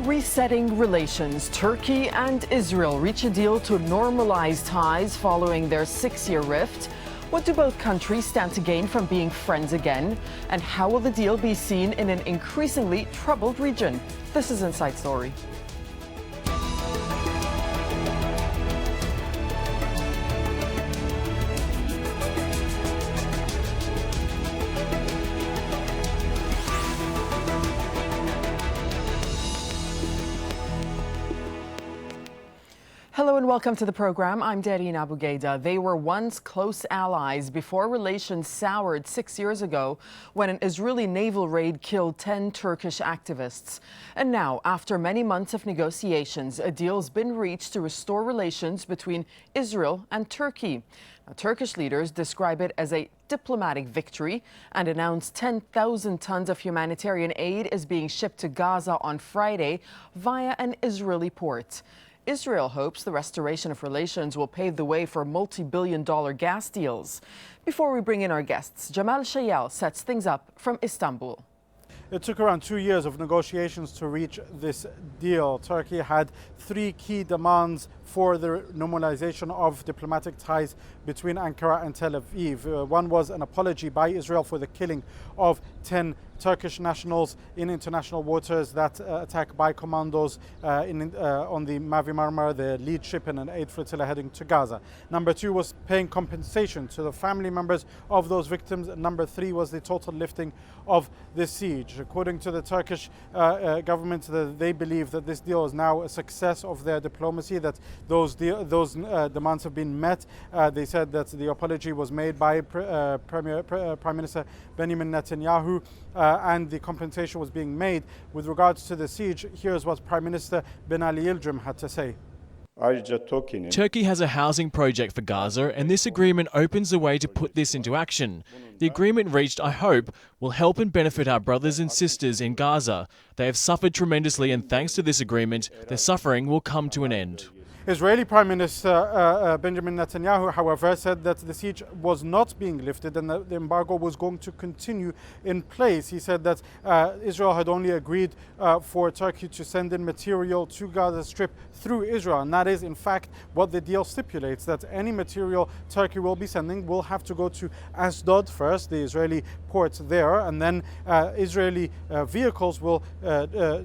Resetting relations. Turkey and Israel reach a deal to normalize ties following their 6-year rift. What do both countries stand to gain from being friends again? And how will the deal be seen in an increasingly troubled region? This is Inside Story. Hello and welcome to the program. I'm Dareen Abughaida. They were once close allies before relations soured 6 years ago when an Israeli naval raid killed 10 Turkish activists. And now, after many months of negotiations, a deal's been reached to restore relations between Israel and Turkey. Now, Turkish leaders describe it as a diplomatic victory and announced 10,000 tons of humanitarian aid is being shipped to Gaza on Friday via an Israeli port. Israel hopes the restoration of relations will pave the way for multi-billion-dollar gas deals. Before we bring in our guests, Jamal Shayal sets things up from Istanbul. It took around 2 years of negotiations to reach this deal. Turkey had 3 key demands for the normalization of diplomatic ties between Ankara and Tel Aviv. One was an apology by Israel for the killing of 10 Turkish nationals in international waters, that attack by commandos on the MAVI MARMARA, the lead ship in an aid flotilla heading to Gaza. Number 2 was paying compensation to the family members of those victims. Number 3 was the total lifting of the siege. According to the Turkish government, they believe that this deal is now a success of their diplomacy, that those demands have been met. They said that the apology was made by Prime Minister Benjamin Netanyahu, and the compensation was being made. With regards to the siege, here's what Prime Minister Ben Ali Yildirim had to say. Turkey has a housing project for Gaza, and this agreement opens the way to put this into action. The agreement reached, I hope, will help and benefit our brothers and sisters in Gaza. They have suffered tremendously, and thanks to this agreement, their suffering will come to an end. Israeli Prime Minister Benjamin Netanyahu, however, said that the siege was not being lifted and that the embargo was going to continue in place. He said that Israel had only agreed for Turkey to send in material to Gaza Strip through Israel. And that is, in fact, what the deal stipulates, that any material Turkey will be sending will have to go to Ashdod first, the Israeli port there, and then Israeli vehicles will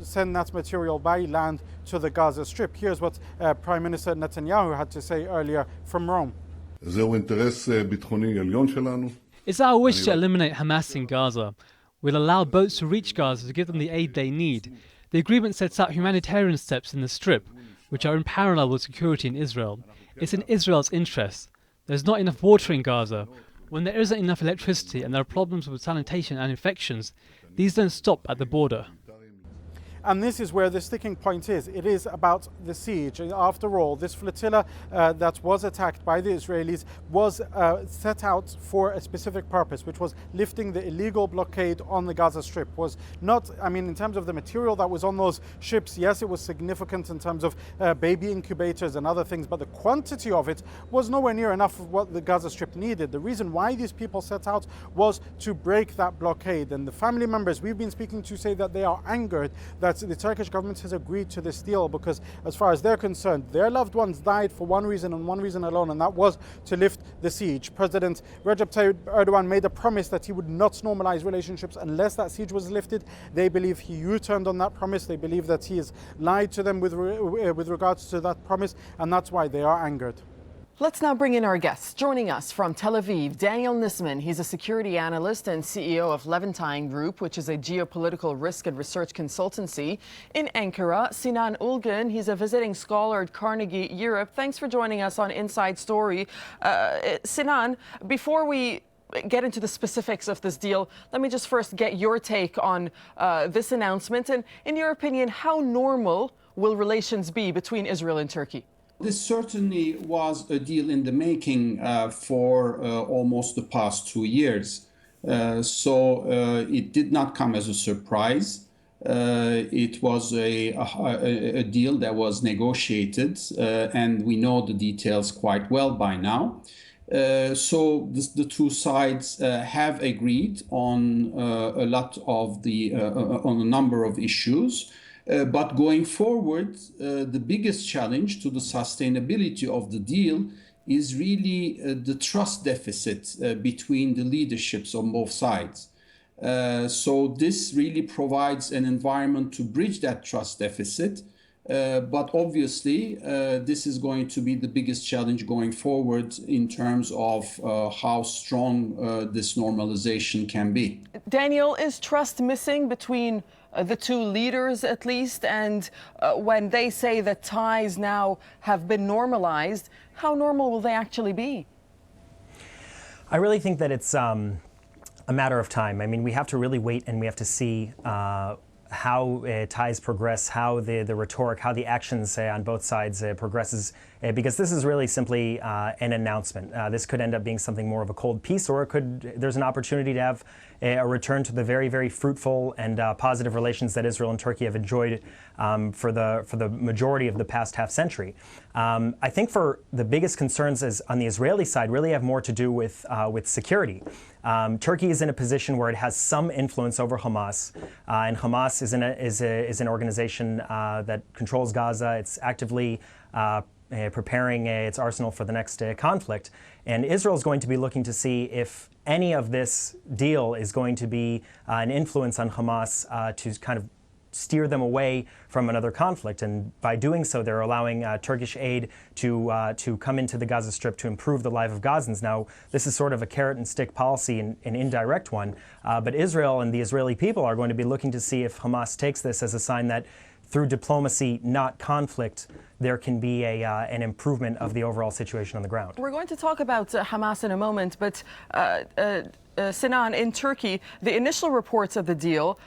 send that material by land to the Gaza Strip. Here's what Prime Minister Netanyahu had to say earlier from Rome. It's our wish to eliminate Hamas in Gaza. We'll allow boats to reach Gaza to give them the aid they need. The agreement sets out humanitarian steps in the Strip, which are in parallel with security in Israel. It's in Israel's interest. There's not enough water in Gaza. When there isn't enough electricity and there are problems with sanitation and infections, these don't stop at the border. And this is where the sticking point is. It is about the siege. After all, this flotilla that was attacked by the Israelis was set out for a specific purpose, which was lifting the illegal blockade on the Gaza Strip. Was not, in terms of the material that was on those ships, yes, it was significant in terms of baby incubators and other things, but the quantity of it was nowhere near enough of what the Gaza Strip needed. The reason why these people set out was to break that blockade. And the family members we've been speaking to say that they are angered that the Turkish government has agreed to this deal because, as far as they're concerned, their loved ones died for one reason and one reason alone, and that was to lift the siege. President Recep Tayyip Erdogan made a promise that he would not normalize relationships unless that siege was lifted. They believe he U-turned on that promise. They believe that he has lied to them with regards to that promise, and that's why they are angered. Let's now bring in our guests. Joining us from Tel Aviv, Daniel Nisman. He's a security analyst and CEO of Levantine Group, which is a geopolitical risk and research consultancy. In Ankara, Sinan Ulgen. He's a visiting scholar at Carnegie, Europe. Thanks for joining us on Inside Story. Sinan, before we get into the specifics of this deal, let me just first get your take on this announcement. And in your opinion, how normal will relations be between Israel and Turkey? This certainly was a deal in the making for almost the past 2 years. So it did not come as a surprise. It was a deal that was negotiated, and we know the details quite well by now. So the two sides have agreed on a lot of on a number of issues. But going forward, the biggest challenge to the sustainability of the deal is really the trust deficit between the leaderships on both sides. So this really provides an environment to bridge that trust deficit. But obviously, this is going to be the biggest challenge going forward in terms of how strong this normalization can be. Daniel, is trust missing between the two leaders at least? And when they say that ties now have been normalized, how normal will they actually be? I really think that it's a matter of time. I mean, we have to really wait and we have to see how ties progress, how the rhetoric, how the actions on both sides progresses, because this is really simply an announcement. This could end up being something more of a cold peace, or there's an opportunity to have a return to the very, very fruitful and positive relations that Israel and Turkey have enjoyed for the majority of the past half century. I think for the biggest concerns on the Israeli side really have more to do with security. Turkey is in a position where it has some influence over Hamas, and Hamas is an organization that controls Gaza. It's actively preparing its arsenal for the next conflict. And Israel is going to be looking to see if any of this deal is going to be an influence on Hamas to kind of steer them away from another conflict. And by doing so, they're allowing Turkish aid to come into the Gaza Strip to improve the life of Gazans. Now, this is sort of a carrot and stick policy, an indirect one. But Israel and the Israeli people are going to be looking to see if Hamas takes this as a sign that through diplomacy, not conflict, there can be an improvement of the overall situation on the ground. We're going to talk about Hamas in a moment, but Sinan, in Turkey, the initial reports of the deal,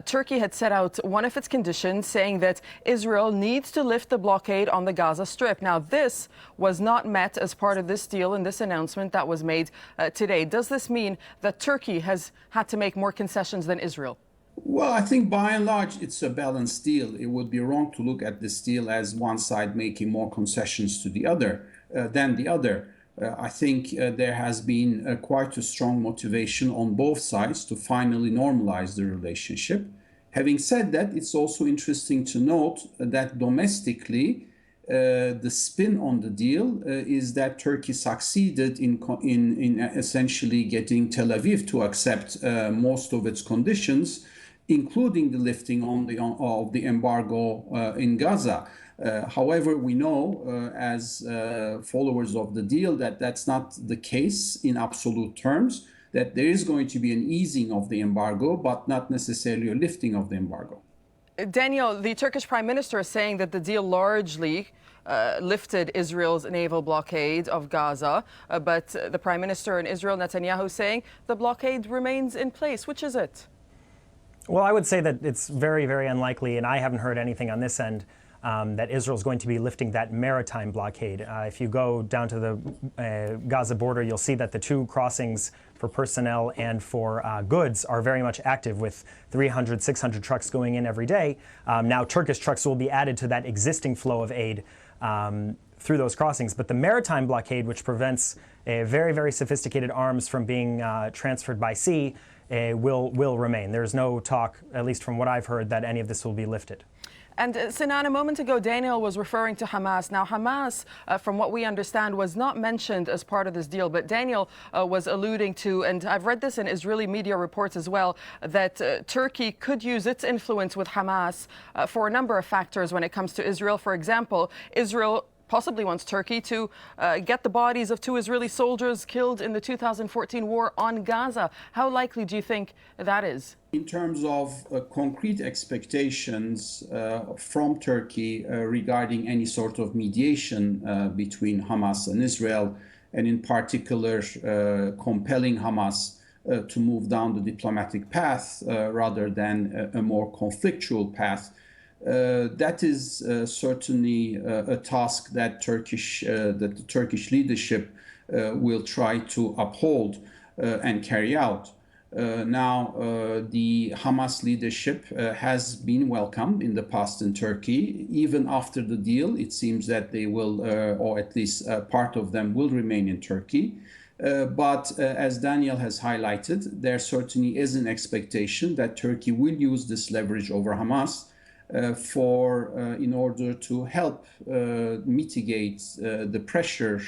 Turkey had set out one of its conditions saying that Israel needs to lift the blockade on the Gaza Strip. Now, this was not met as part of this deal and this announcement that was made today. Does this mean that Turkey has had to make more concessions than Israel? Well, I think by and large, it's a balanced deal. It would be wrong to look at this deal as one side making more concessions to the other than the other. I think there has been quite a strong motivation on both sides to finally normalize the relationship. Having said that, it's also interesting to note that domestically, the spin on the deal is that Turkey succeeded in essentially getting Tel Aviv to accept most of its conditions, including the lifting of the embargo in Gaza. However, we know as followers of the deal that that's not the case in absolute terms, that there is going to be an easing of the embargo, but not necessarily a lifting of the embargo. Daniel, the Turkish Prime Minister is saying that the deal largely lifted Israel's naval blockade of Gaza, but the Prime Minister in Israel, Netanyahu, is saying the blockade remains in place. Which is it? Well, I would say that it's very, very unlikely, and I haven't heard anything on this end, that Israel is going to be lifting that maritime blockade. If you go down to the Gaza border, you'll see that the two crossings for personnel and for goods are very much active, with 300, 600 trucks going in every day. Now, Turkish trucks will be added to that existing flow of aid through those crossings. But the maritime blockade, which prevents very, very sophisticated arms from being transferred by sea, will remain. There's no talk, at least from what I've heard, that any of this will be lifted. And Sinan, a moment ago, Daniel was referring to Hamas. Now, Hamas, from what we understand, was not mentioned as part of this deal, but Daniel was alluding to, and I've read this in Israeli media reports as well, that Turkey could use its influence with Hamas for a number of factors when it comes to Israel. For example, Israel possibly wants Turkey to get the bodies of 2 Israeli soldiers killed in the 2014 war on Gaza. How likely do you think that is? In terms of concrete expectations from Turkey regarding any sort of mediation between Hamas and Israel, and in particular compelling Hamas to move down the diplomatic path rather than a more conflictual path, that is certainly a task that the Turkish leadership will try to uphold and carry out. Now, the Hamas leadership has been welcomed in the past in Turkey. Even after the deal, it seems that they will, or at least part of them will remain in Turkey. But as Daniel has highlighted, there certainly is an expectation that Turkey will use this leverage over Hamas in order to help mitigate the pressure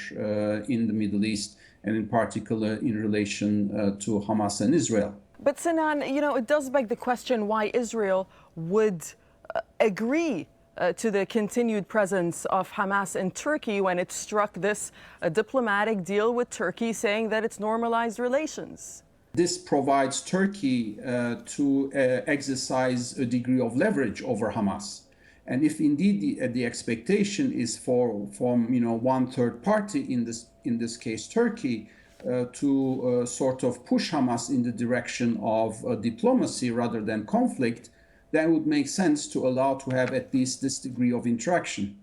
in the Middle East, and in particular in relation to Hamas and Israel. But Sinan, it does beg the question why Israel would agree to the continued presence of Hamas in Turkey when it struck this diplomatic deal with Turkey saying that it's normalized relations. This provides Turkey to exercise a degree of leverage over Hamas. And if indeed the expectation is from one third party, in this case Turkey, to sort of push Hamas in the direction of diplomacy rather than conflict, then it would make sense to allow to have at least this degree of interaction.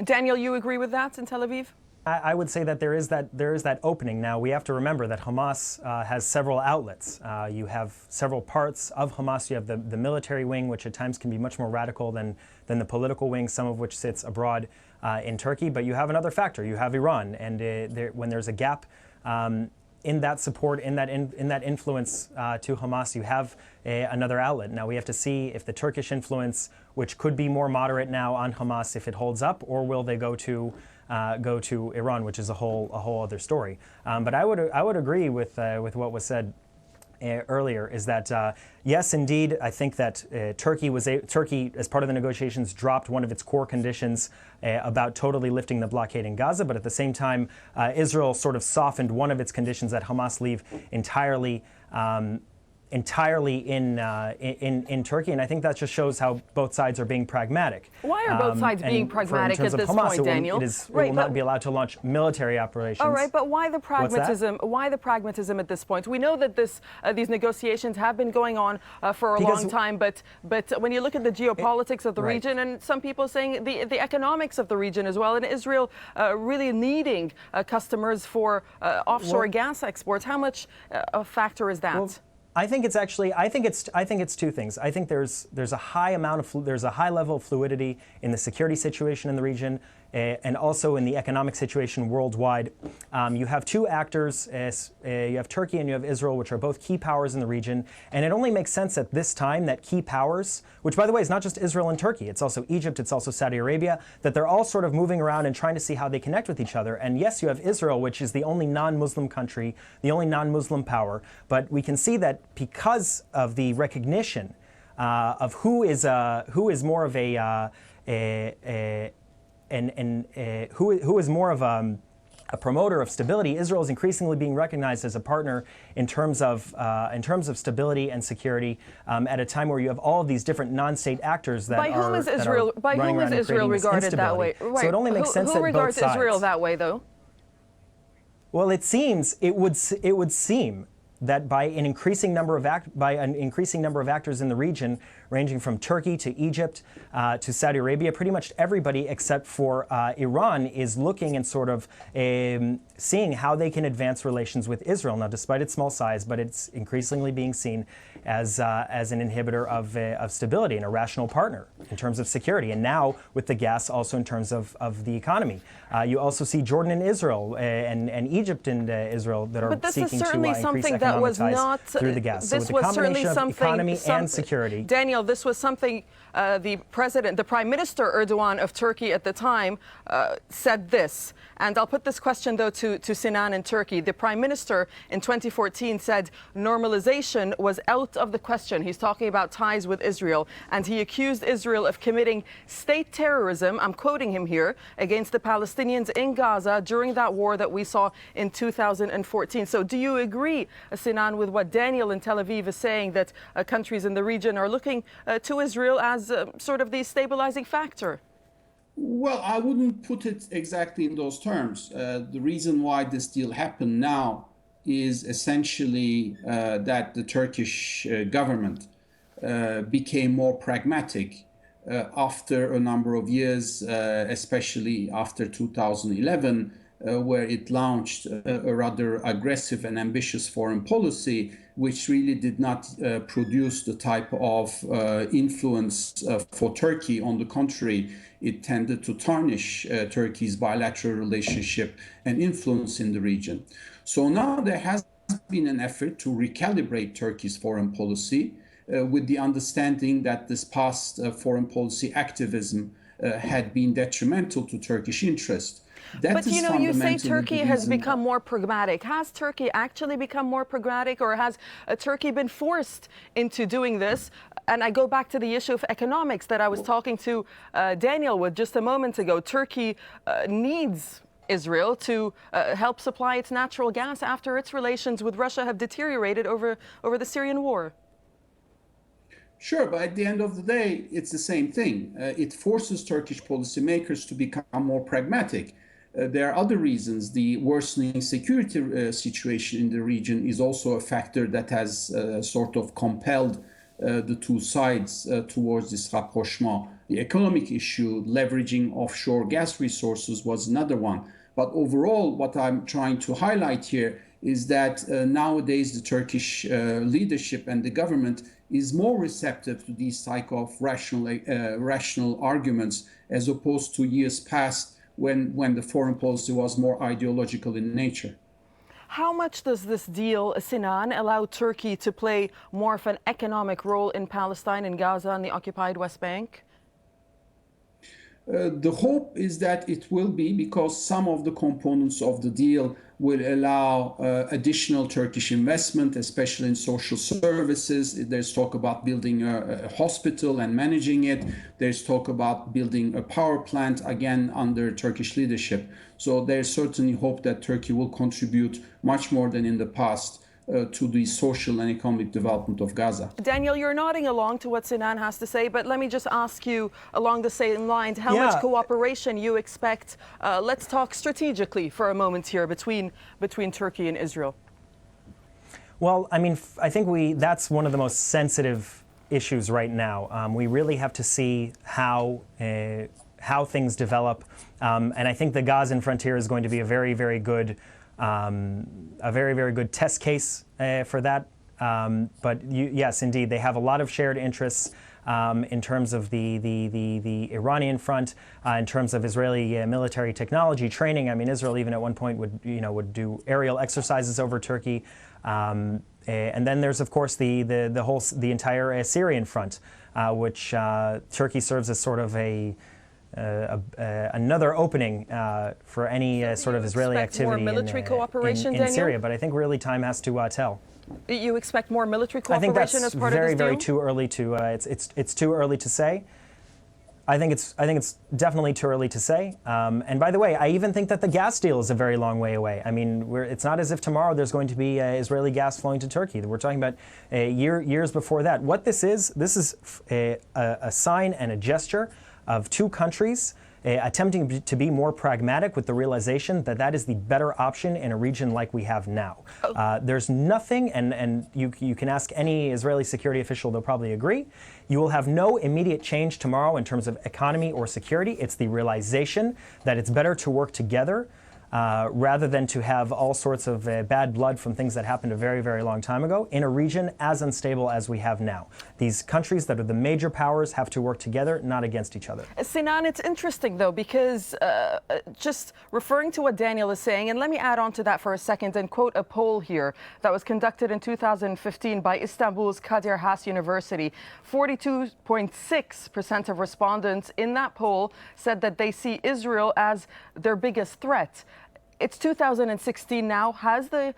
Daniel, you agree with that in Tel Aviv? I would say that there is that opening. Now, we have to remember that Hamas has several outlets. You have several parts of Hamas. You have the military wing, which at times can be much more radical than the political wing, some of which sits abroad in Turkey. But you have another factor. You have Iran. And when there's a gap in that support, in that influence to Hamas, you have another outlet. Now, we have to see if the Turkish influence, which could be more moderate now on Hamas, if it holds up, or will they go to Iran, which is a whole other story. But I would agree with what was said earlier, is that yes, indeed, I think that Turkey, as part of the negotiations, dropped one of its core conditions about totally lifting the blockade in Gaza. But at the same time, Israel sort of softened one of its conditions, that Hamas leave entirely in Turkey, and I think that just shows how both sides are being pragmatic. Why are both sides being pragmatic at this point, Daniel? It will not be allowed to launch military operations. All right, but why the pragmatism? Why the pragmatism at this point? We know that these negotiations have been going on for a long time, but when you look at the geopolitics of the region, and some people saying the economics of the region as well, and Israel really needing customers for offshore gas exports, how much a factor is that? Well, I think it's two things. I think there's a high level of fluidity in the security situation in the region, and also in the economic situation worldwide. You have two actors. You have Turkey and you have Israel, which are both key powers in the region. And it only makes sense at this time that key powers, which by the way is not just Israel and Turkey, it's also Egypt, it's also Saudi Arabia, that they're all sort of moving around and trying to see how they connect with each other. And yes, you have Israel, which is the only non-Muslim country, the only non-Muslim power. But we can see that because of the recognition of who is more of who is more of a promoter of stability, Israel is increasingly being recognized as a partner in terms of stability and security at a time where you have all of these different non-state actors that by whom is Israel regarded that way? Right. So it only makes sense that both sides. Who regards Israel that way, though? Well, it would seem that by an increasing number of actors in the region, ranging from Turkey to Egypt to Saudi Arabia, pretty much everybody except for Iran is looking and sort of seeing how they can advance relations with Israel. Now, despite its small size, but it's increasingly being seen as an inhibitor of stability and a rational partner in terms of security. And now with the gas, also in terms of the economy. You also see Jordan and Israel and Egypt and Israel that are seeking to increase economic ties through the gas. So with the combination of economy and security. Daniel, this was something the Prime Minister Erdogan of Turkey at the time said this. And I'll put this question, though, to Sinan in Turkey. The Prime Minister in 2014 said normalization was out of the question. He's talking about ties with Israel. And he accused Israel of committing state terrorism, I'm quoting him here, against the Palestinians in Gaza during that war that we saw in 2014. So do you agree, Sinan, with what Daniel in Tel Aviv is saying, that countries in the region are looking to Israel as sort of the stabilizing factor? Well, I wouldn't put it exactly in those terms. The reason why this deal happened now is essentially that the Turkish government became more pragmatic after a number of years, especially after 2011, where it launched a rather aggressive and ambitious foreign policy, which really did not produce the type of influence for Turkey. On the contrary, it tended to tarnish Turkey's bilateral relationship and influence in the region. So now there has been an effort to recalibrate Turkey's foreign policy with the understanding that this past foreign policy activism had been detrimental to Turkish interest. But you know, you say Turkey has become more pragmatic. Has Turkey actually become more pragmatic, or has Turkey been forced into doing this? And I go back to the issue of economics that I was talking to Daniel with just a moment ago. Turkey needs Israel to help supply its natural gas after its relations with Russia have deteriorated over the Syrian war. Sure, but at the end of the day, it's the same thing. It forces Turkish policymakers to become more pragmatic. There are other reasons. The worsening security situation in the region is also a factor that has sort of compelled the two sides towards this rapprochement. The economic issue, leveraging offshore gas resources, was another one. But overall, what I'm trying to highlight here is that nowadays the Turkish leadership and the government is more receptive to these type of rational arguments as opposed to years past when the foreign policy was more ideological in nature. How much does this deal, Sinan, allow Turkey to play more of an economic role in Palestine and Gaza and the occupied West Bank? The hope is that it will be, because some of the components of the deal will allow additional Turkish investment, especially in social services. There's talk about building a hospital and managing it. There's talk about building a power plant, again, under Turkish leadership. So there's certainly hope that Turkey will contribute much more than in the past to the social and economic development of Gaza. Daniel, you're nodding along to what Sinan has to say, but let me just ask you along the same lines, how much cooperation you expect? Let's talk strategically for a moment here between Turkey and Israel. Well, I mean, I think that's one of the most sensitive issues right now. We really have to see how things develop, and I think the Gazan frontier is going to be a very, very good test case for that. But yes, indeed, they have a lot of shared interests in terms of the Iranian front, in terms of Israeli military technology training. I mean, Israel even at one point would do aerial exercises over Turkey. And then there's, of course, the entire Syrian front, which Turkey serves as sort of another opening for any sort of Israeli activity in Syria. But I think really time has to tell. You expect more military cooperation as part of this deal? Very too early to. It's too early to say. I think it's definitely too early to say. And by the way, I even think that the gas deal is a very long way away. I mean, it's not as if tomorrow there's going to be Israeli gas flowing to Turkey. We're talking about years before that. What this is a sign and a gesture of two countries attempting to be more pragmatic with the realization that that is the better option in a region like we have now. There's nothing, and you can ask any Israeli security official, they'll probably agree, you will have no immediate change tomorrow in terms of economy or security. It's the realization that it's better to work together rather than to have all sorts of bad blood from things that happened a very, very long time ago in a region as unstable as we have now. These countries that are the major powers have to work together, not against each other. Sinan, it's interesting, though, because just referring to what Daniel is saying, and let me add on to that for a second and quote a poll here that was conducted in 2015 by Istanbul's Kadir Has University. 42.6% of respondents in that poll said that they see Israel as their biggest threat. It's 2016 now. Has the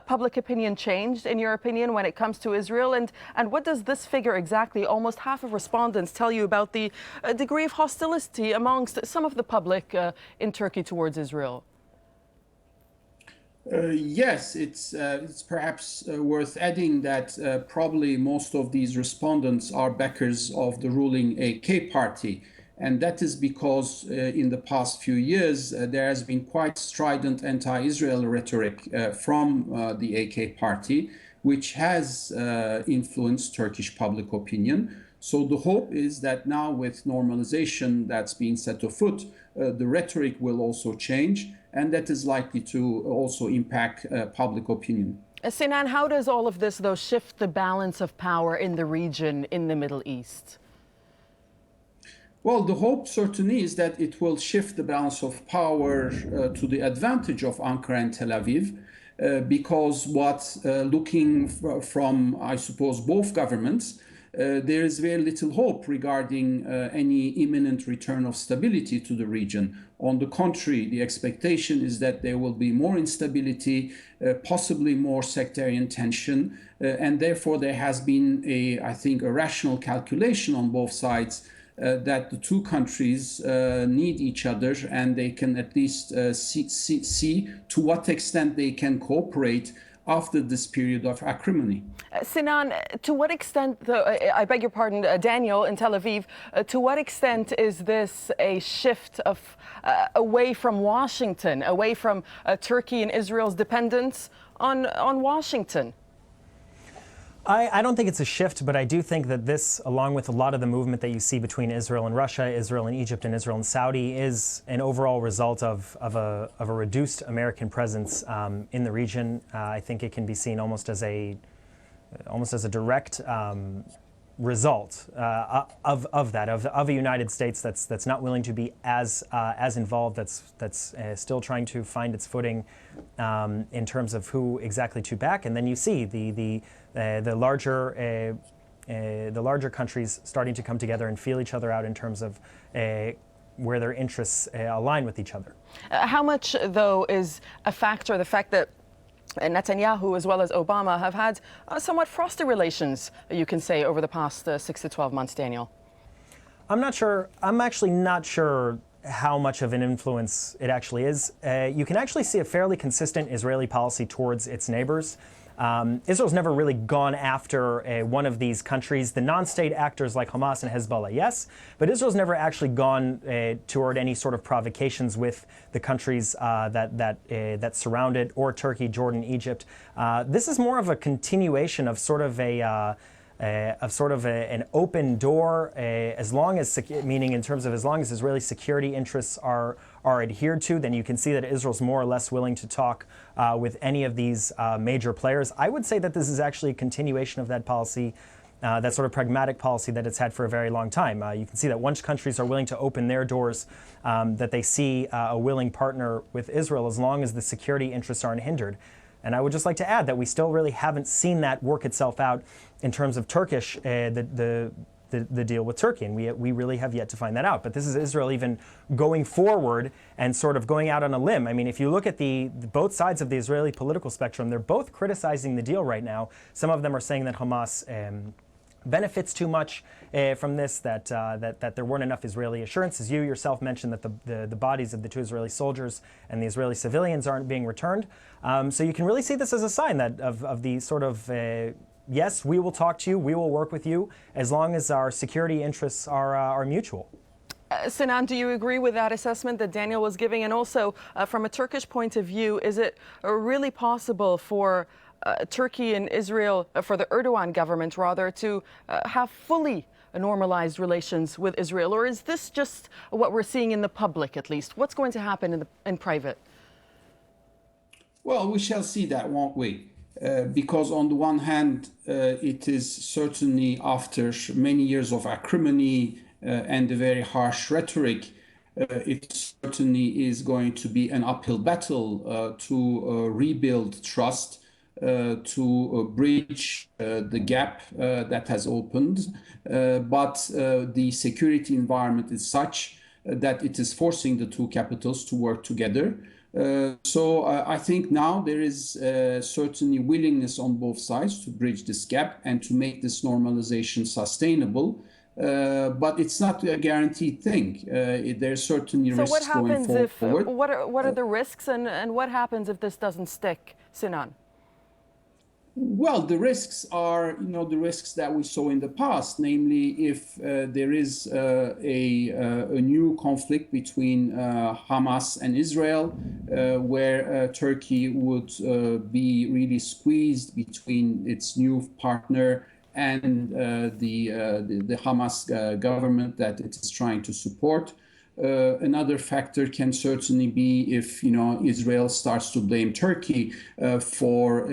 public opinion changed, in your opinion, when it comes to Israel? And what does this figure exactly, almost half of respondents, tell you about the degree of hostility amongst some of the public in Turkey towards Israel? Yes, it's perhaps worth adding that probably most of these respondents are backers of the ruling AK party. And that is because in the past few years, there has been quite strident anti-Israel rhetoric from the AK party, which has influenced Turkish public opinion. So the hope is that now with normalization that's being set afoot, the rhetoric will also change, and that is likely to also impact public opinion. Sinan, how does all of this, though, shift the balance of power in the region in the Middle East? Well, the hope certainly is that it will shift the balance of power to the advantage of Ankara and Tel Aviv, because looking from, I suppose, both governments, there is very little hope regarding any imminent return of stability to the region. On the contrary, the expectation is that there will be more instability, possibly more sectarian tension, and therefore there has been I think, a rational calculation on both sides that the two countries need each other, and they can at least see to what extent they can cooperate after this period of acrimony. Sinan, to what extent, I beg your pardon, Daniel in Tel Aviv, to what extent is this a shift of away from Washington, away from Turkey and Israel's dependence on Washington? I don't think it's a shift, but I do think that this, along with a lot of the movement that you see between Israel and Russia, Israel and Egypt, and Israel and Saudi, is an overall result of a reduced American presence in the region. I think it can be seen almost as a direct result of a United States that's not willing to be as involved, that's still trying to find its footing in terms of who exactly to back. And then you see the larger countries starting to come together and feel each other out in terms of where their interests align with each other. How much, though, is a factor the fact that Netanyahu as well as Obama have had somewhat frosty relations, you can say, over the past 6 to 12 months, Daniel? I'm not sure. I'm actually not sure how much of an influence it actually is. You can actually see a fairly consistent Israeli policy towards its neighbors. Israel's never really gone after one of these countries. The non-state actors like Hamas and Hezbollah, yes, but Israel's never actually gone toward any sort of provocations with the countries that surround it, or Turkey, Jordan, Egypt. This is more of a continuation of sort of an open door, as long as, meaning in terms of as long as Israeli security interests are adhered to, then you can see that Israel's more or less willing to talk with any of these major players. I would say that this is actually a continuation of that policy, that sort of pragmatic policy that it's had for a very long time. You can see that once countries are willing to open their doors, that they see a willing partner with Israel as long as the security interests aren't hindered. And I would just like to add that we still really haven't seen that work itself out in terms of Turkish, the deal with Turkey, and we really have yet to find that out. But this is Israel even going forward and sort of going out on a limb. I mean, if you look at both sides of the Israeli political spectrum, they're both criticizing the deal right now. Some of them are saying that Hamas benefits too much from this, that there weren't enough Israeli assurances. You yourself mentioned that the bodies of the two Israeli soldiers and the Israeli civilians aren't being returned. So you can really see this as a sign that of the sort of yes, we will talk to you, we will work with you, as long as our security interests are mutual. Sinan, do you agree with that assessment that Daniel was giving? And also, from a Turkish point of view, is it really possible for Turkey and Israel, for the Erdogan government rather, to have fully normalized relations with Israel? Or is this just what we're seeing in the public, at least? What's going to happen in private? Well, we shall see that, won't we? Because on the one hand, it is certainly after many years of acrimony and a very harsh rhetoric, it certainly is going to be an uphill battle to rebuild trust, to bridge the gap that has opened. But the security environment is such that it is forcing the two capitals to work together. So I think now there is certainly willingness on both sides to bridge this gap and to make this normalization sustainable. But it's not a guaranteed thing. There's certainly risks going forward. So what are the risks, and what happens if this doesn't stick, Sinan? Well, the risks are, the risks that we saw in the past, namely if there is a new conflict between Hamas and Israel, where Turkey would be really squeezed between its new partner and the Hamas government that it is trying to support. Another factor can certainly be if Israel starts to blame Turkey for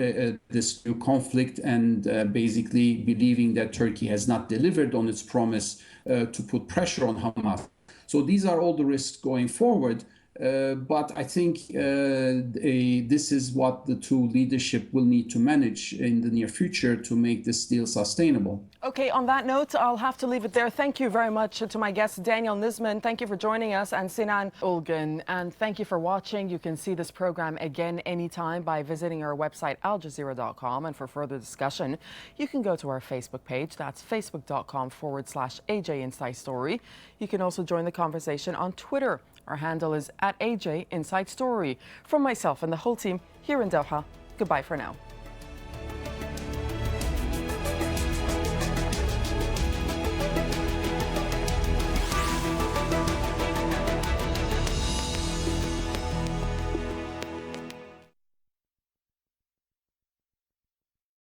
this new conflict and basically believing that Turkey has not delivered on its promise to put pressure on Hamas. So these are all the risks going forward. But I think this is what the two leadership will need to manage in the near future to make this deal sustainable. Okay, on that note, I'll have to leave it there. Thank you very much to my guest, Daniel Nisman. Thank you for joining us, and Sinan Ulgen. And thank you for watching. You can see this program again anytime by visiting our website, aljazeera.com. And for further discussion, you can go to our Facebook page. That's facebook.com/AJ Inside Story. You can also join the conversation on Twitter. Our handle is @AJ Inside Story. From myself and the whole team here in Doha, goodbye for now.